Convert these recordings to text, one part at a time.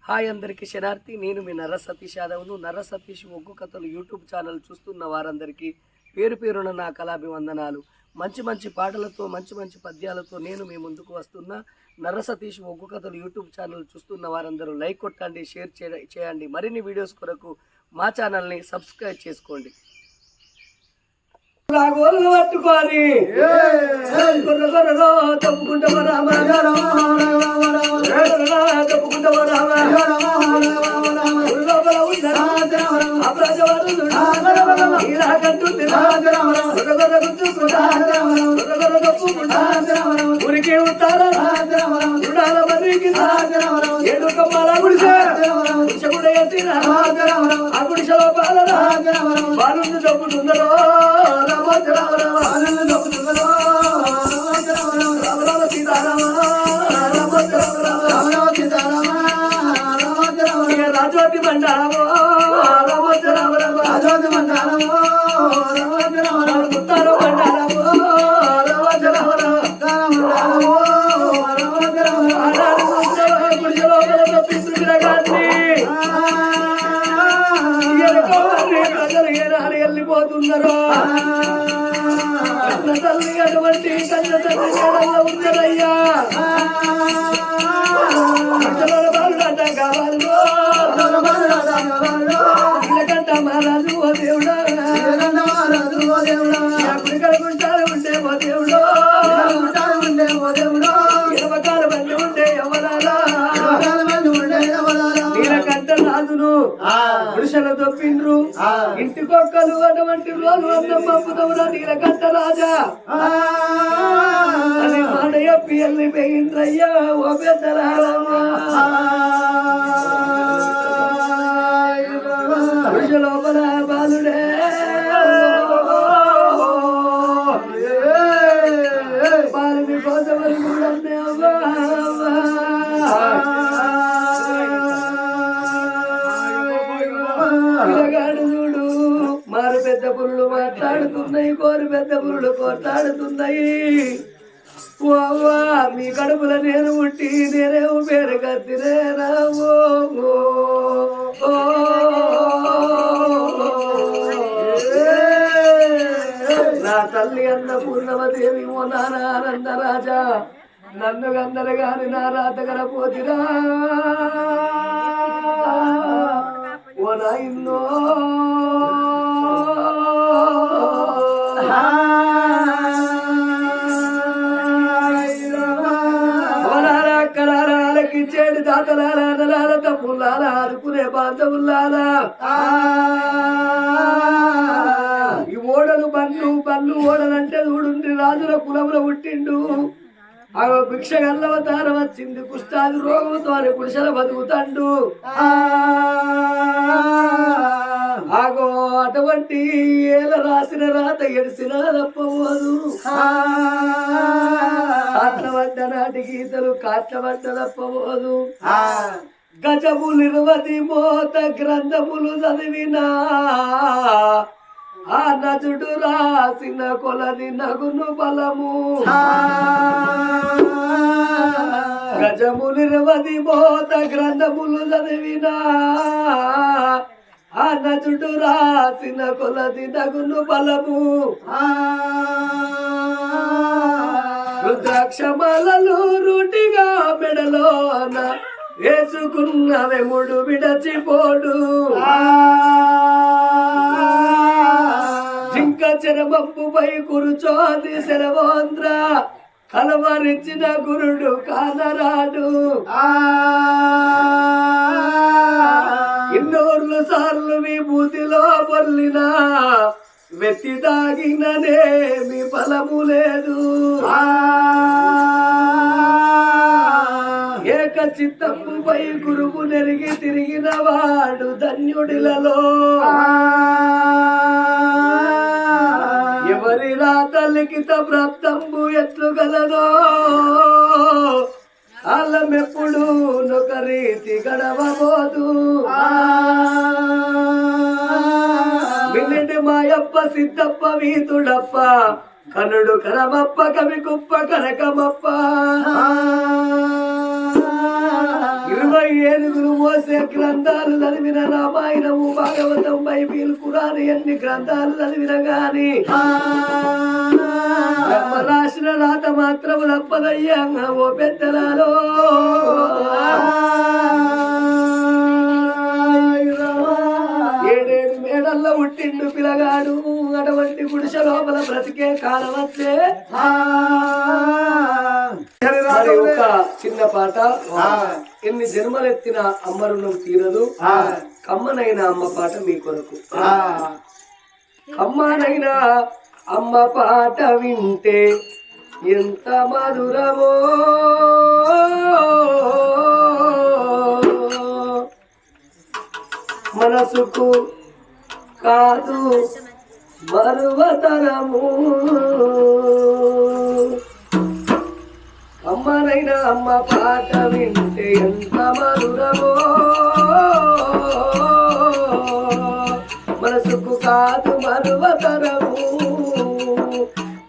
Hi అందరికీ శనార్థి. నేను మీ నర్ర సతీష్ యాదవ్ను. నర్ర సతీష్ ఒగ్గు కథలు యూట్యూబ్ ఛానల్ చూస్తున్న వారందరికీ పేరు పేరున నా కళాభివందనాలు. మంచి మంచి పాటలతో మంచి మంచి పద్యాలతో నేను మీ ముందుకు వస్తున్నా. నర్ర సతీష్ ఒగ్గు కథలు యూట్యూబ్ ఛానల్ చూస్తున్న వారందరూ లైక్ కొట్టండి, షేర్ చేయండి. మరిన్ని వీడియోస్ కొరకు మా ఛానల్ని సబ్స్క్రైబ్ చేసుకోండి. రాగోళ్ళు పట్టుకొని తప్పుకుంటావా రామ, తప్పుకుంటావా రామ, ఉరికి ఉంటారా ఏడు కమ్మాల గుడిసె కూడా వేసిన ఆ గుడిసెలో బాలు తప్పుతుందరో రాజోతి మండలమో రాజోతి మండలమో ముత్తారో మండలమో వెళ్ళిపోతున్నారో కన్న తల్లి అటువంటి కన్న తల్లి ఉన్నదయ్యా. మహారాజు ఓ దేవుడా, కలుగుంటారు ఉండే ఓ దేవుడు, ఇరవకాల మంది ఉండే ఎవరాలా నీలకంఠ రాజును పురుషుల దొప్పిండ్రు ఇంటికొక్కలు అటువంటి రోజు అన్నం పంపుతవురా నీలకంఠ రాజా అని మాట చెప్పి వెళ్ళిపోయిండ్రయ్యా. ఓ పెద్దరాలమ్మా లోపల బాలుడే బాలుని కోసమని పిల్లగాడు చూడు, మారు పెద్ద పురులు మాట్లాడుతున్నాయి, కోరు పెద్ద పురులు కొట్లాడుతున్నాయి. ఓవా మీ కడుపుల నేను పుట్టి నేనేమో పేరు కత్తిరేనావో నా తల్లి అన్న పూర్ణవదేవి ఓ నానానంద రాజా నన్ను గందరు గాని నా రాతగర పోతిరా ఓ నాయన్నో చెడు దాతలాల తప్పులాల ఆడుకునే బాంధవులాలా ఈ ఓడలు బండ్లు ఓడలంటే చూడుండి రాజుల కులముల పుట్టిండు. ఆ భిక్ష గల్లవతారం వచ్చింది, కుష్టాది రోగంతో పురుషుల బతుకుతాండు. ఆగో అటువంటి ఏల రాసిన రాత ఎడిసిన తప్పబోదు, కాట్లబడ్డ నాటి గీతలు కాట్లబడ్డ తప్పబోదు. గజములు 20 మోత గ్రంథములు చదివినా ఆ నజుడు రాసిన కొలది నగును బలము. గజములు 20 మోత గ్రంథములు చదివినా ఆ నజుడు రాసిన కొలది నగును బలము. రుద్రాక్షమాలలు రూటిగా మెడలోన వేసుకున్న వెముడు విడచిపోడు. జింక చెరబంపుపై కూర్చోది శరవేంద్ర కలవరించిన గురుడు కానరాడు. ఇన్నోర్లు సార్లు మీ బూతిలో పొర్లినా వెత్తి తాగిననేమి ఫలము లేదు. ఏక చిత్తముపై గురువు నెరిగి తిరిగిన వాడు ధన్యుడిలలో. ఎవరి రాత లిఖిత ప్రాప్తంబు ఎట్లు గలదో అల్లమెప్పుడు నొక రీతి గడవబోదు. మిన్నటి మాయప్ప సిద్ధప్ప వీతుడప్ప కనుడు కరమప్ప కవి కుప్ప కనకమప్ప. 27 మోసే గ్రంథాలు చదివిన రామాయణము భాగవతం బైబిల్ ఖురాన్ ఎన్ని గ్రంథాలు చదివిన గాని రాసిన రాత మాత్రం తప్పదయ్యా ఓ పెద్దలాలో ఏడేడు మేడల్లో పుట్టిండు పిల్లగాడు అటువంటి గుడిసె లోపల బ్రతికే కాలం వచ్చే ఒక చిన్న పాట ఎన్ని జన్మలెత్తిన అమ్మ రుణం తీరదు కమ్మనైన అమ్మ పాట మీ కొరకు కమ్మనైనా అమ్మ పాట వింటే ఎంత మధురమో మనసుకు కాదు మరువతరము అమ్మనైనా అమ్మ పాట వింటే ఎంత మధురమో మనసుకు కాదు మరువతరము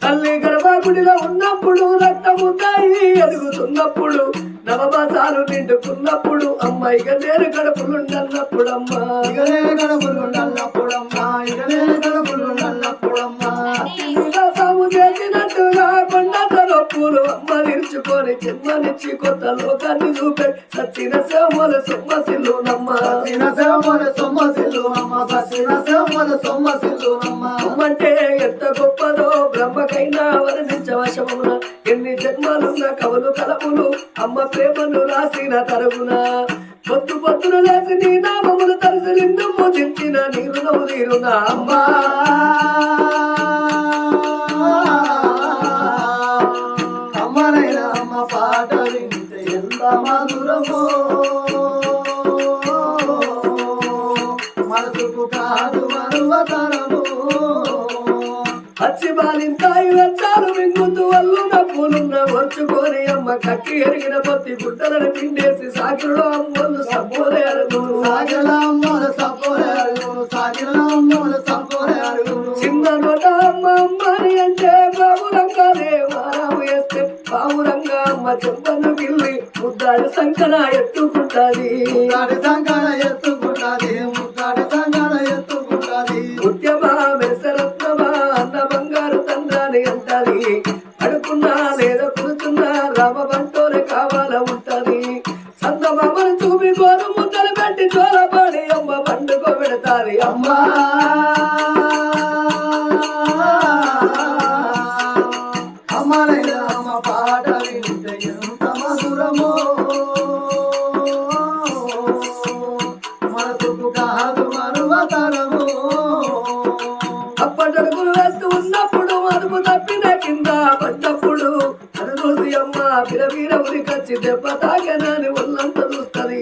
తల్లి గర్భగుడిలో ఉన్నప్పుడు రక్తముందాయి ఎదుగుతున్నప్పుడు నవమాసాలు నిండుకున్నప్పుడు అమ్మాయి గదేరు గడపులుండన్నప్పుడు అమ్మా సాము చేసినట్టుగా కొండంత నొప్పులు అమ్మ నిలుచుకొని జన్మనిచ్చి కొత్త లోకాన్ని చూపే సత్తిన సేవల సొమ్మసిల్లు అమ్మంటే ఎంత గొప్పదో బ్రహ్మకైనా వర్ణించవశమున ఎన్ని జన్మలున్న కవులు కలములు అమ్మ ప్రేమను రాసిన తరుగున పొద్దు పొద్దును లేసి నీ నామములు తలసి నిన్ను పూజించిన నీరు నవ్వు తీరునా అమ్మా అమ్మనైనా అమ్మ పాట వింటే ఎంత మధురమో మనసుకు కాదు మరువతరము పచ్చి బాలింతాయి వచ్చారు మింగుతూ వల్లున్న పూలున్న వచ్చుకొని అమ్మ కక్కి ఎరిగిన పొత్తి గుడ్డలను పిండేసి సాగిలో అమ్మలు సబ్బోలే అరుగును చిన్న నోట అమ్మ అమ్మని అంటే బాబురంగానే వారాము వేస్తే బాబురంగా అమ్మ చెంపను గిల్లి ముద్దాడి సంకన ఎత్తుకుంటాది ముత్యమా మెసరత్నమా అన్న బంగారు తండ్రాని అంటది అడుకున్నా లేదా కూర్చున్నా రామ బంటోనే కావాల ఉంటది సంతమామను చూపి గోరు ముద్దలు పెట్టి చోలపాడి అమ్మ పండుగ పెడతాది అమ్మా అమ్మనైనా అమ్మ పాట వింటే ఎంత మధురమో మనసుకు కాదు మరువతరము అప్పటడుగులు వేస్తూ ఉన్నప్పుడు అదుపు తప్పిన కింద పడ్డప్పుడు అది చూసి అమ్మ బిరబీర ఉరికొచ్చి దెబ్బ తాగనాని ఒళ్ళంత చూస్తుంది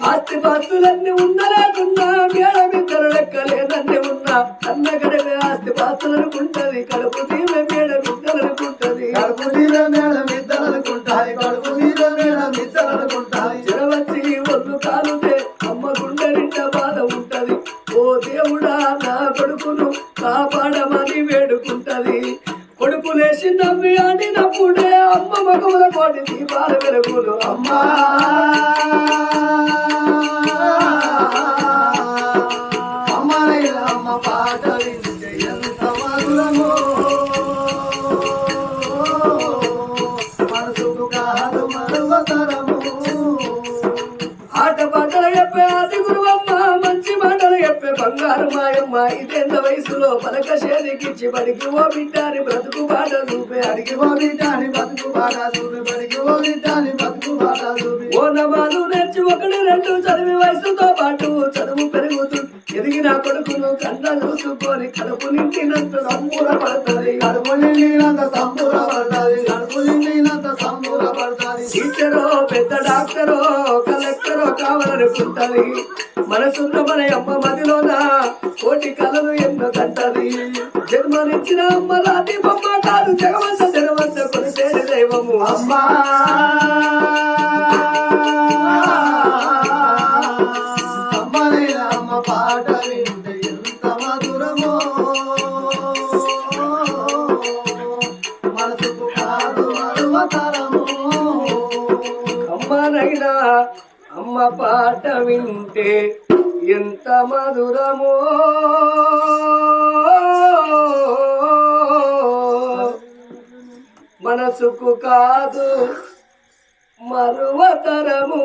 ఆస్తి పాస్తులన్నీ ఉన్నలేకున్నా మేడమిద్దరు లెక్కలేదన్నీ ఉన్నా అన్న గడవే ఆస్తి పాస్తులనుకుంటది కడుపు తీమే మేడమిద్దరనుకుంటది జరవచ్చి ఒళ్ళు కాలుతే అమ్మ గుండె నిండా బాధ ఉంటది ఓ దేవుడా నా కొడుకును కాపాడమని వేడుకుంటది కొడుకు లేచి నవ్వి ఆడినప్పుడే అమ్మ మగముల కోటి దీపాల వెలుగులు అమ్మా అమ్మనైనా అమ్మ పాట వింటే ఎంత మధురమో మనసుకు కాదు మరువతరము ఆట పాటలు చెప్పే ఆది గురువమ్మ మంచి మాటలు చెప్పే బంగారు మాయమ్మ ఇదేంత వయసులో పలక చేతికిచ్చి బడికి ఓ బిడ్డాని బ్రతుకు బాట చూపే అడిగి ఓ బిడ్డాని బతుకు బాట చూపి బడికి ఓ బిడ్డాని బతుకు బాట చూపి ఓ నమాలు నేర్చి 1, 2 చదివి వయసుతో పాటు చదువు పెరుగుతుంది ఎదిగిన కొడుకును కన్న చూసుకొని కడుపు నిండినంత సంపూర్ణపడుతుంది టీచరో పెద్ద డాక్టరో కలెక్టరో కావాలనుకుంటది మనసున్న మన అమ్మ మదిలోన కోటి కళలు ఎన్నో కంటది జన్మనిచ్చిన అమ్మ రాతి బొమ్మ కాదు జగవంత జనవంత కొనిసేది దైవము అమ్మా అమ్మనైనా అమ్మ పాట వింటే ఎంత మధురమో మనసుకు కాదు అమ్మనైనా అమ్మ పాట వింటే ఎంత మధురమో మనసుకు కాదు మరువతరము